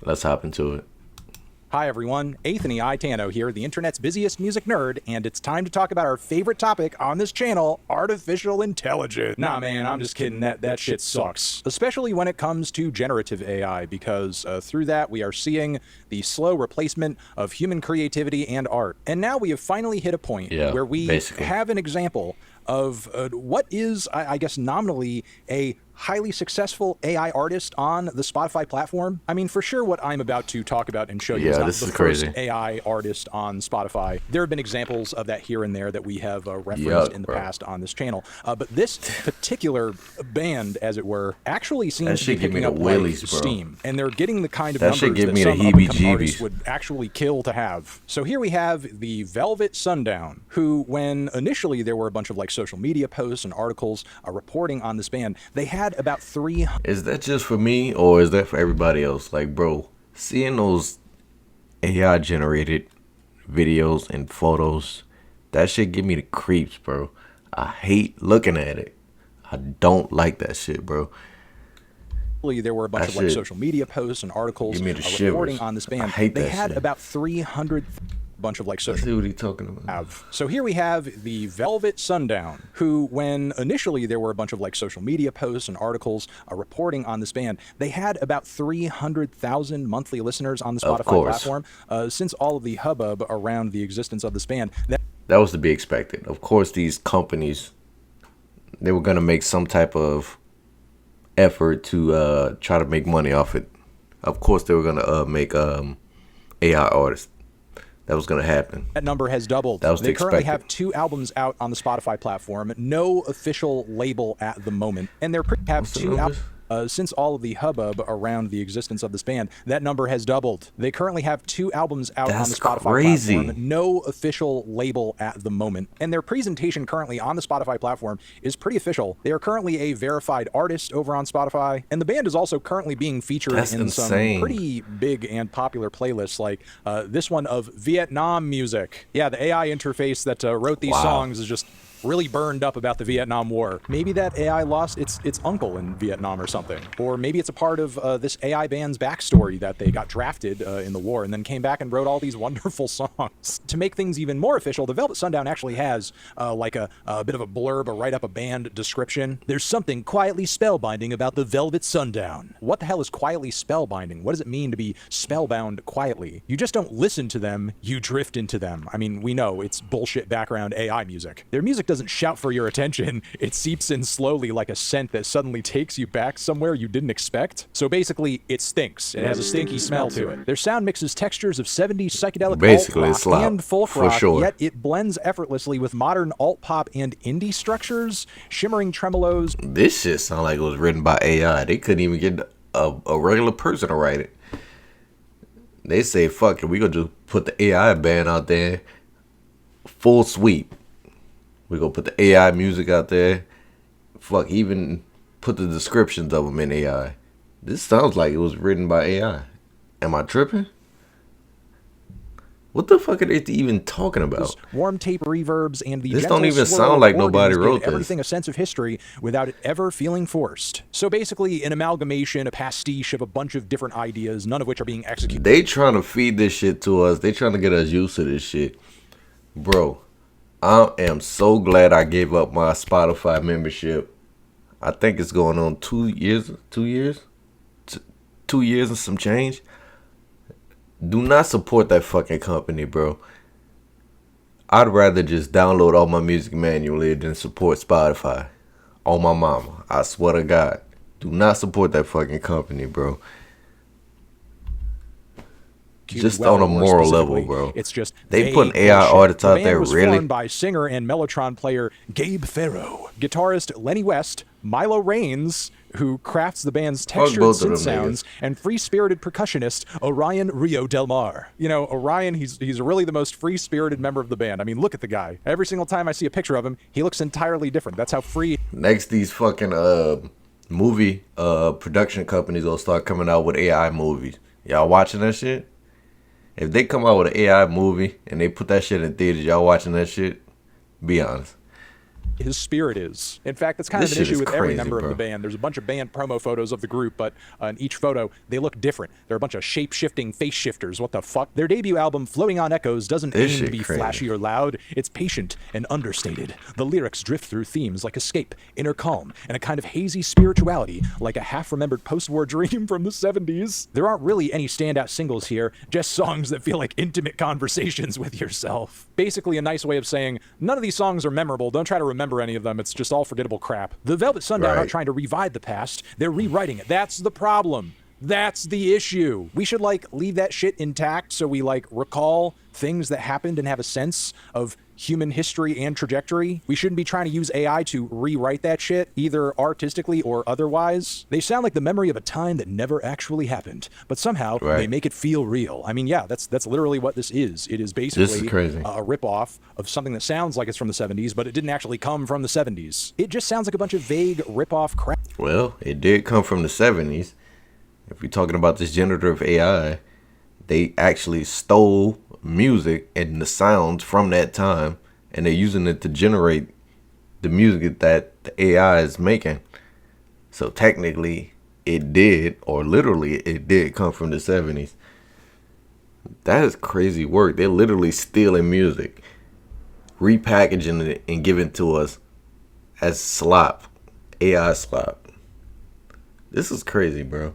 Let's hop into it. Hi everyone, Anthony Itano here, the internet's busiest music nerd, and it's time to talk about our favorite topic on this channel, artificial intelligence. Nah man, I'm just kidding, that shit sucks. Especially when it comes to generative AI, because through that we are seeing the slow replacement of human creativity and art. And now we have finally hit a point where we basically have an example of what is, I guess, nominally a highly successful AI artist on the Spotify platform. I mean, for sure, what I'm about to talk about and show you is not the first AI artist on Spotify. There have been examples of that here and there that we have referenced in the past on this channel. But this particular band, as it were, actually seems to be picking up like steam. And they're getting the kind of numbers that some up-and-coming artists would actually kill to have. So here we have the Velvet Sundown, who, when initially there were a bunch of like social media posts and articles reporting on this band, they had about 3. Is that just for me or is that for everybody else? Like, bro, seeing those AI generated videos and photos, that shit give me the creeps, bro. I hate looking at it. I don't like that shit, bro. There were a bunch of like social media posts and articles reporting on this band. They had about 300 bunch of like social. See what he's talking about. So here we have the Velvet Sundown, who, when initially there were a bunch of like social media posts and articles reporting on this band, they had about 300,000 monthly listeners on the Spotify platform. Since all of the hubbub around the existence of this band, that was to be expected. Of course, these companies, they were gonna make some type of effort to try to make money off it. Of course, they were gonna make AI artists. That was going to happen. That number has doubled. That was They currently have 2 albums out on the Spotify platform, no official label at the moment, and they're have 2 albums. Since all of the hubbub around the existence of this band, that number has doubled. They currently have 2 albums out on the Spotify platform, no official label at the moment, and their presentation currently on the Spotify platform is pretty official. They are currently a verified artist over on Spotify, and the band is also currently being featured in some pretty big and popular playlists, like this one of Vietnam music. Yeah, the AI interface that wrote these songs is just really burned up about the Vietnam War. Maybe that AI lost its uncle in Vietnam or something. Or maybe it's a part of this AI band's backstory that they got drafted in the war and then came back and wrote all these wonderful songs. To make things even more official, the Velvet Sundown actually has like a bit of a blurb, a write-up, a band description. There's something quietly spellbinding about the Velvet Sundown. What the hell is quietly spellbinding? What does it mean to be spellbound quietly? You just don't listen to them, you drift into them. I mean, we know it's bullshit background AI music. Their music doesn't shout for your attention. It seeps in slowly like a scent that suddenly takes you back somewhere you didn't expect. So basically, it stinks. It has a stinky smell to it. Their sound mixes textures of 70s psychedelic alt rock and folk rock, yet it blends effortlessly with modern alt pop and indie structures, shimmering tremolos. This shit sounds like it was written by AI. They couldn't even get a regular person to write it. They say, fuck it, we gonna just put the AI band out there, full sweep. We gonna put the AI music out there. Fuck, even put the descriptions of them in AI. This sounds like it was written by AI. Am I tripping? What the fuck are they even talking about? Warm tape reverbs and the this don't even sound like nobody wrote this. Everything a sense of history without it ever feeling forced. So basically, an amalgamation, a pastiche of a bunch of different ideas, none of which are being executed. They trying to feed this shit to us. They trying to get us used to this shit, bro. I am so glad I gave up my Spotify membership. I think it's going on 2 years. 2 years? 2 years and some change. Do not support that fucking company, bro. I'd rather just download all my music manually than support Spotify. On my mama. I swear to God. Do not support that fucking company, bro. Just on a moral level, bro. It's just they putting AI artists out there, really? Formed by singer and Mellotron player Gabe Farrow, guitarist Lenny West, Milo Raines, who crafts the band's textured synth sounds, and free-spirited percussionist Orion Rio Del Mar. You know, Orion, he's really the most free-spirited member of the band. I mean, look at the guy. Every single time I see a picture of him, he looks entirely different. That's how free. Next, these fucking movie production companies will start coming out with AI movies. Y'all watching that shit? If they come out with an AI movie and they put that shit in theaters, y'all watching that shit? Be honest. his spirit is. In fact, that's kind of an issue with every member of the band. There's a bunch of band promo photos of the group, but in each photo, they look different. They're a bunch of shape-shifting face shifters. What the fuck? Their debut album, Floating on Echoes, doesn't aim to be flashy or loud. It's patient and understated. The lyrics drift through themes like escape, inner calm, and a kind of hazy spirituality, like a half-remembered post-war dream from the 70s. There aren't really any standout singles here, just songs that feel like intimate conversations with yourself. Basically a nice way of saying, none of these songs are memorable, don't try to remember any of them, it's just all forgettable crap. The Velvet Sundown aren't trying to revive the past, they're rewriting it. That's the problem. That's the issue. We should leave that shit intact so we recall things that happened and have a sense of human history and trajectory. We shouldn't be trying to use AI to rewrite that shit, either artistically or otherwise. They sound like the memory of a time that never actually happened, but somehow they make it feel real. I mean, yeah, that's literally what this is. It is basically a ripoff of something that sounds like it's from the 70s, but it didn't actually come from the 70s. It just sounds like a bunch of vague ripoff crap. Well, it did come from the 70s. If you're talking about this generative AI, they actually stole music and the sounds from that time, and they're using it to generate the music that the AI is making. So technically, it did, or literally, it did come from the 70s. That is crazy work. They're literally stealing music, repackaging it, and giving it to us as slop, AI slop. This is crazy, bro.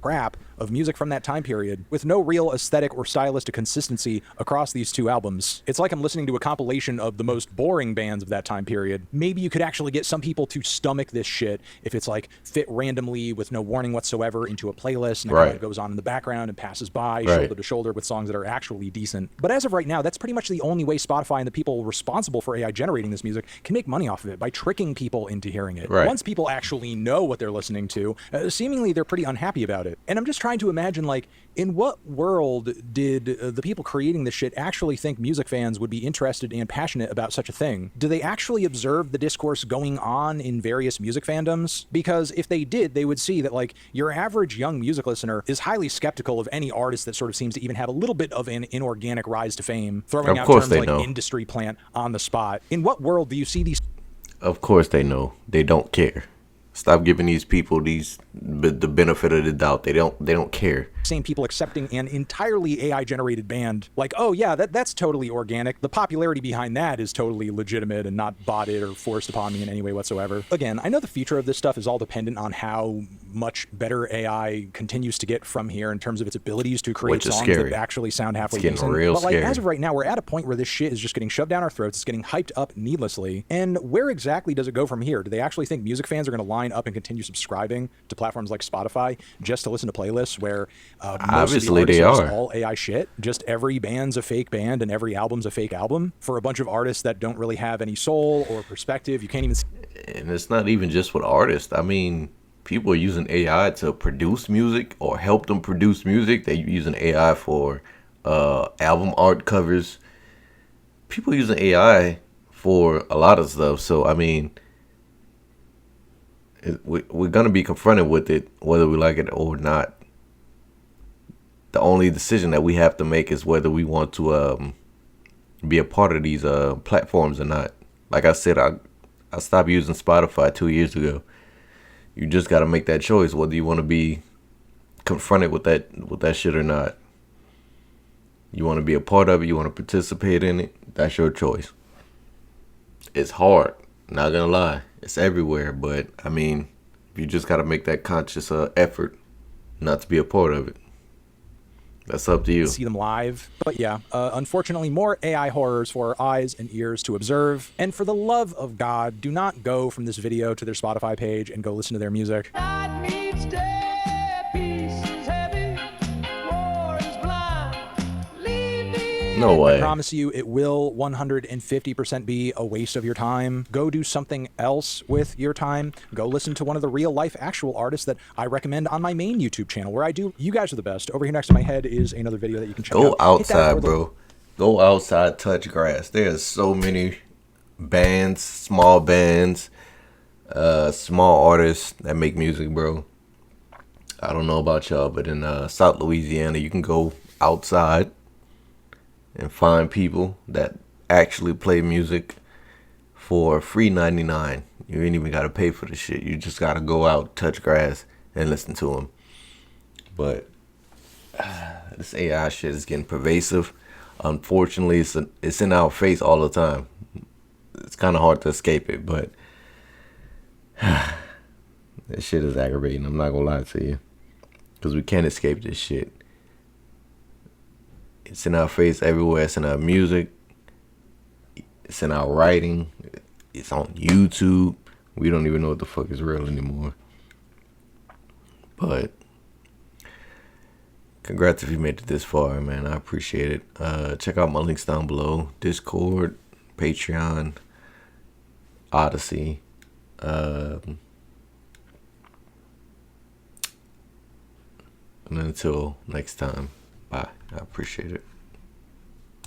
Crap of music from that time period with no real aesthetic or stylistic consistency across these two albums. It's like I'm listening to a compilation of the most boring bands of that time period. Maybe you could actually get some people to stomach this shit if it's fit randomly with no warning whatsoever into a playlist and it kind of goes on in the background and passes by shoulder to shoulder with songs that are actually decent. But as of right now, that's pretty much the only way Spotify and the people responsible for AI generating this music can make money off of it, by tricking people into hearing it. Once people actually know what they're listening to, seemingly they're pretty unhappy about it. And I'm just trying to imagine, in what world did the people creating this shit actually think music fans would be interested and passionate about such a thing? Do they actually observe the discourse going on in various music fandoms? Because if they did, they would see that, your average young music listener is highly skeptical of any artist that sort of seems to even have a little bit of an inorganic rise to fame, throwing out terms like industry plant on the spot. In what world do you see these? Of course they know. They don't care. Stop giving these people the benefit of the doubt. They don't care. Same people accepting an entirely AI generated band oh yeah, that's totally organic. The popularity behind that is totally legitimate and not botted or forced upon me in any way whatsoever. Again, I know the future of this stuff is all dependent on how much better AI continues to get from here in terms of its abilities to create songs that actually sound halfway decent. But as of right now, we're at a point where this shit is just getting shoved down our throats. It's getting hyped up needlessly. And where exactly does it go from here? Do they actually think music fans are going to line up and continue subscribing to platforms like Spotify just to listen to playlists where obviously they are all AI shit? Just every band's a fake band and every album's a fake album for a bunch of artists that don't really have any soul or perspective. You can't even. And it's not even just with artists. I mean, people are using AI to produce music or help them produce music. They're using AI for album art covers. People are using AI for a lot of stuff. So I mean, we're going to be confronted with it whether we like it or not. The only decision that we have to make is whether we want to be a part of these platforms or not. Like I said, I stopped using Spotify 2 years ago. You just got to make that choice whether you want to be confronted with that shit or not. You want to be a part of it, you want to participate in it, that's your choice. It's hard, not gonna lie. It's everywhere, but I mean, you just got to make that conscious effort not to be a part of it. That's up to you. See them live. But yeah, unfortunately, more AI horrors for our eyes and ears to observe. And for the love of God, do not go from this video to their Spotify page and go listen to their music. No way. I promise you, it will 150% be a waste of your time. Go do something else with your time. Go listen to one of the real life actual artists that I recommend on my main YouTube channel where I do. You guys are the best. Over here next to my head is another video that you can check out. Go outside, bro. Go outside, touch grass. There's so many bands, small artists that make music, bro. I don't know about y'all, but in South Louisiana, you can go outside and find people that actually play music for free 99. You ain't even gotta pay for the shit. You just gotta go out, touch grass, and listen to them. But this AI shit is getting pervasive. Unfortunately, it's in our face all the time. It's kind of hard to escape it, but this shit is aggravating. I'm not gonna lie to you, because we can't escape this shit. It's in our face everywhere. It's in our music. It's in our writing. It's on YouTube. We don't even know what the fuck is real anymore. But congrats if you made it this far, man. I appreciate it. Check out my links down below. Discord, Patreon, Odyssey. And until next time, bye. I appreciate it.